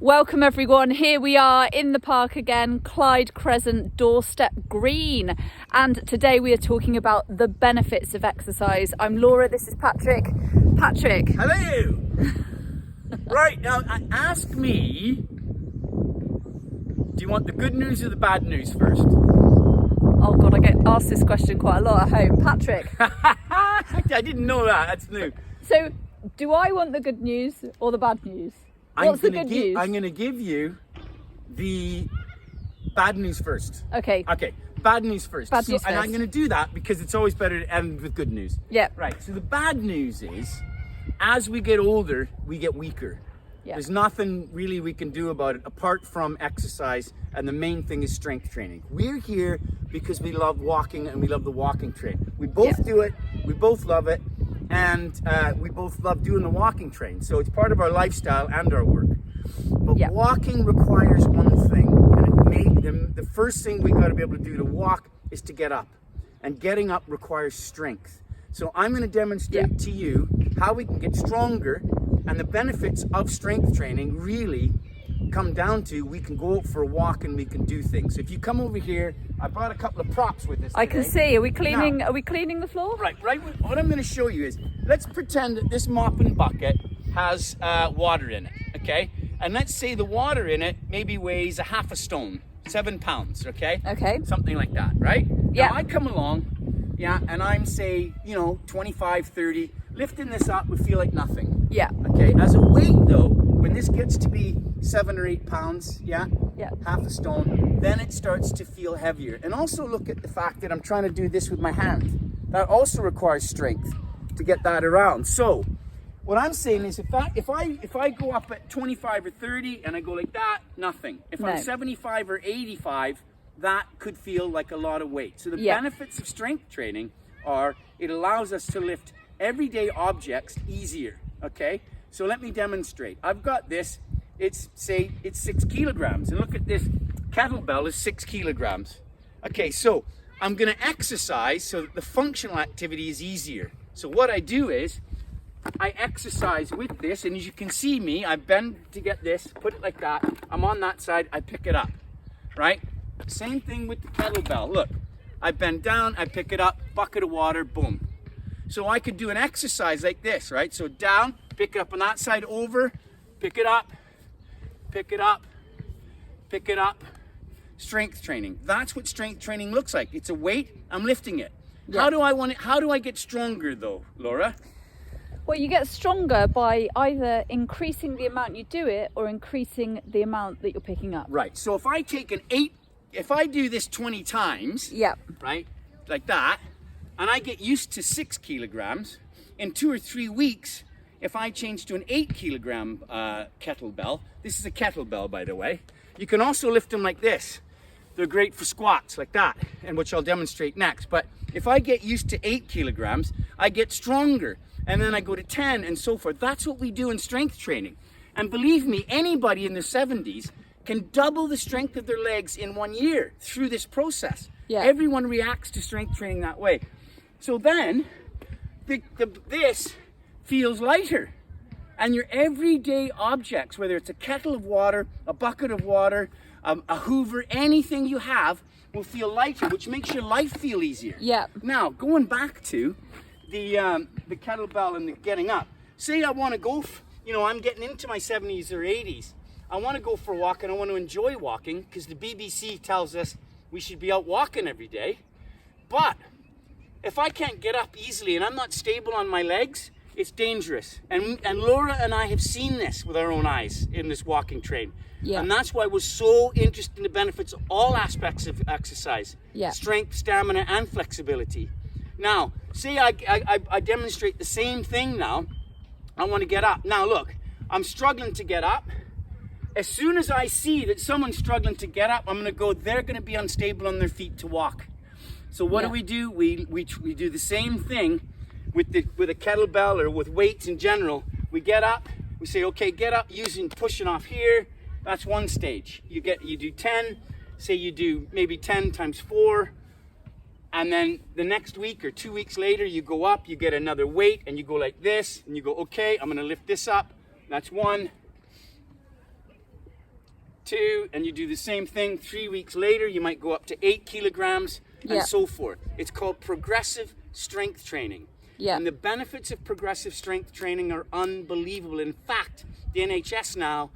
Welcome everyone, here we are in the park again, Clyde Crescent Doorstep Green, and today we are talking about the benefits of exercise. I'm Laura, this is Patrick. Patrick. Hello! Right, now ask me, do you want the good news or the bad news first? Oh God, I get asked this question quite a lot at home. Patrick. I didn't know that, that's new. So, do I want the good news or the bad news? What's the good news? I'm going to give you the bad news first. Okay. Okay, bad news first. Bad news And first. I'm going to do that because it's always better to end with good news. Yeah. Right, so the bad news is, as we get older, we get weaker. Yeah. There's nothing really we can do about it apart from exercise, and the main thing is strength training. We're here because we love walking and we love the walking train. We both do it, we both love it, and we both love doing the walking train. So it's part of our lifestyle and our work. But walking requires one thing, and the first thing we got to be able to do to walk is to get up, and getting up requires strength. So I'm going to demonstrate to you how we can get stronger, and the benefits of strength training really come down to we can go out for a walk and we can do things. So if you come over here, I brought a couple of props with us today. I can see. Are we cleaning? Are we cleaning the floor? Right. What I'm going to show you is, let's pretend that this mopping bucket has water in it, okay? And let's say the water in it maybe weighs a half a stone, 7 pounds, okay? Okay. Something like that, right? Yeah. Now I come along, and I'm say, 25, 30, lifting this up would feel like nothing. Yeah. Okay, as a weight though, when this gets to be 7 or 8 pounds, half a stone, then it starts to feel heavier. And also look at the fact that I'm trying to do this with my hand. That also requires strength to get that around. So what I'm saying is, if I go up at 25 or 30 and I go like that, nothing. If I'm 75 or 85, that could feel like a lot of weight. So the benefits of strength training are it allows us to lift everyday objects easier. Okay, so let me demonstrate. I've got this, it's 6 kilograms, and look at this kettlebell is 6 kilograms. Okay, so I'm gonna exercise so that the functional activity is easier. So what I do is, I exercise with this, and as you can see me, I bend to get this, put it like that, I'm on that side, I pick it up, right? Same thing with the kettlebell, look. I bend down, I pick it up, bucket of water, boom. So I could do an exercise like this, right? So down, pick it up on that side, over, pick it up, pick it up, pick it up. Strength training. That's what strength training looks like. It's a weight, I'm lifting it. Yeah. How do I get stronger though, Laura? Well, you get stronger by either increasing the amount you do it or increasing the amount that you're picking up. Right. So if I take if I do this 20 times, right, like that, and I get used to 6 kilograms, in 2 or 3 weeks, if I change to an 8 kilogram kettlebell, this is a kettlebell by the way, you can also lift them like this. They're great for squats like that, and which I'll demonstrate next. But if I get used to 8 kilograms, I get stronger, and then I go to 10 and so forth. That's what we do in strength training. And believe me, anybody in their 70s can double the strength of their legs in 1 year through this process. Yeah. Everyone reacts to strength training that way. So then, this feels lighter. And your everyday objects, whether it's a kettle of water, a bucket of water, a hoover, anything you have will feel lighter, which makes your life feel easier. Yeah. Now, going back to the kettlebell and the getting up. Say I want to go, I'm getting into my 70s or 80s. I want to go for a walk and I want to enjoy walking because the BBC tells us we should be out walking every day. But if I can't get up easily and I'm not stable on my legs, it's dangerous. And Laura and I have seen this with our own eyes in this walking train. Yeah. And that's why we're so interested in the benefits of all aspects of exercise. Yeah. Strength, stamina, and flexibility. Now, say I demonstrate the same thing now. I want to get up. Now look, I'm struggling to get up. As soon as I see that someone's struggling to get up, I'm going to go, they're going to be unstable on their feet to walk. So what do? We do the same thing with a kettlebell or with weights in general. We get up, we say, okay, get up pushing off here. That's one stage. You do 10, say you do maybe 10 times 4. And then the next week or 2 weeks later, you go up, you get another weight, and you go like this, and you go, okay, I'm going to lift this up. That's 1. 2, and you do the same thing. 3 weeks later, you might go up to 8 kilograms and so forth. It's called progressive strength training. Yeah. And the benefits of progressive strength training are unbelievable. In fact, the NHS now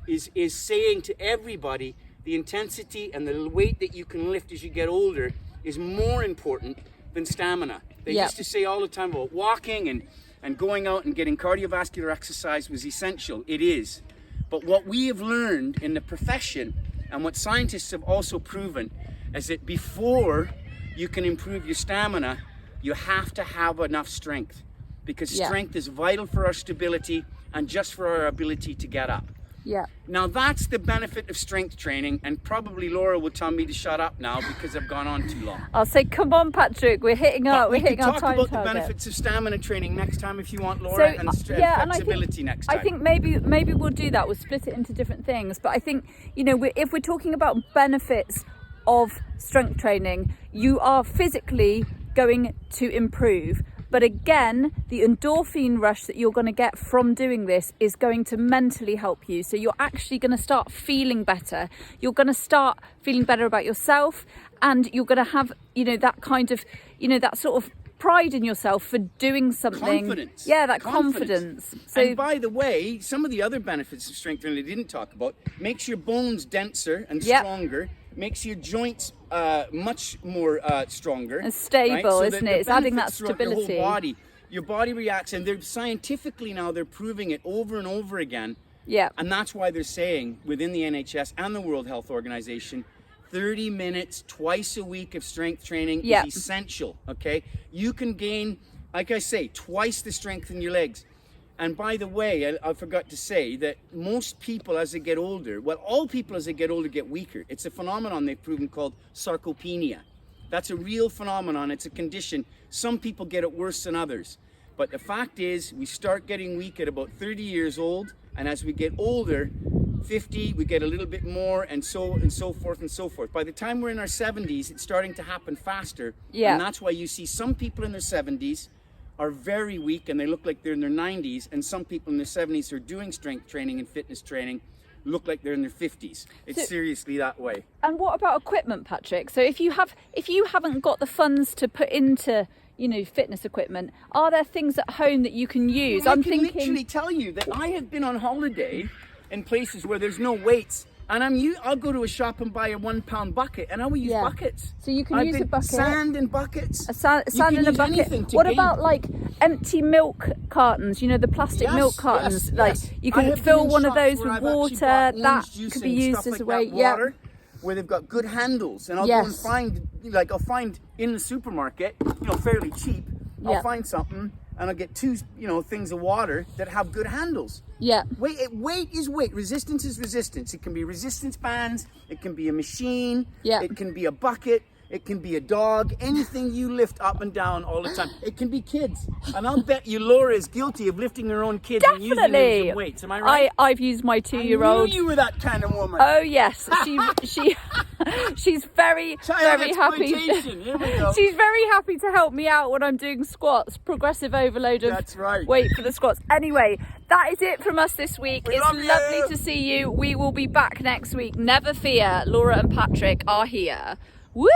is saying to everybody, the intensity and the weight that you can lift as you get older is more important than stamina. They used to say all the time about walking and going out and getting cardiovascular exercise was essential. It is. But what we have learned in the profession, and what scientists have also proven, is that before you can improve your stamina, you have to have enough strength, because strength is vital for our stability and just for our ability to get up. Yeah. Now that's the benefit of strength training, and probably Laura will tell me to shut up now because I've gone on too long. I'll say, come on, Patrick, we're hitting our time target. We can talk about the benefits of stamina training next time if you want, Laura, and flexibility next time. I think maybe we'll do that. We'll split it into different things. But I think, you know, if we're talking about benefits of strength training, you are physically going to improve. But again, the endorphin rush that you're going to get from doing this is going to mentally help you. So you're actually going to start feeling better. You're going to start feeling better about yourself, and you're going to have, you know, that kind of, you know, that sort of pride in yourself for doing something. Confidence. Yeah, that confidence. So, and by the way, some of the other benefits of strength training I didn't talk about, makes your bones denser and stronger, makes your joints much more stronger and stable, right? So isn't it? It's adding that stability. Your body reacts, and they're scientifically now they're proving it over and over again. Yeah. And that's why they're saying within the NHS and the World Health Organization, 30 minutes twice a week of strength training is essential. Okay, you can gain, like I say, twice the strength in your legs. And by the way, I forgot to say that most people as they get older, well, all people as they get older get weaker. It's a phenomenon they've proven called sarcopenia. That's a real phenomenon. It's a condition. Some people get it worse than others. But the fact is, we start getting weak at about 30 years old. And as we get older, 50, we get a little bit more, and so forth and so forth. By the time we're in our 70s, it's starting to happen faster. Yeah. And that's why you see some people in their 70s are very weak and they look like they're in their 90s, and some people in their 70s who are doing strength training and fitness training look like they're in their 50s. It's seriously that way. And what about equipment, Patrick? So if you haven't got the funds to put into, you know, fitness equipment, are there things at home that you can use? Well, I can literally tell you that I have been on holiday in places where there's no weights, and I'll go to a shop and buy a 1 pound bucket, and I will use buckets. So you can use a bucket. Sand in buckets. Sand in a bucket. What about like empty milk cartons? You know, the plastic milk cartons. You can fill one of those with water. That could be used as a way. Yeah. Where they've got good handles, and I'll go and find, like, I'll find in the supermarket, you know, fairly cheap. I'll find something, and I'll get 2, you know, things of water that have good handles. Yeah. Weight is weight. Resistance is resistance. It can be resistance bands. It can be a machine. Yeah. It can be a bucket. It can be a dog. Anything you lift up and down all the time. It can be kids. And I'll bet you Laura is guilty of lifting her own kids and using them as weights. Am I right? I've used my 2-year-old. I knew you were that kind of woman. Oh yes, she's very happy. Here we go. She's very happy to help me out when I'm doing squats. Progressive overload of weight for the squats. Anyway, that is it from us this week. It's lovely to see you. We will be back next week. Never fear. Laura and Patrick are here. Woo!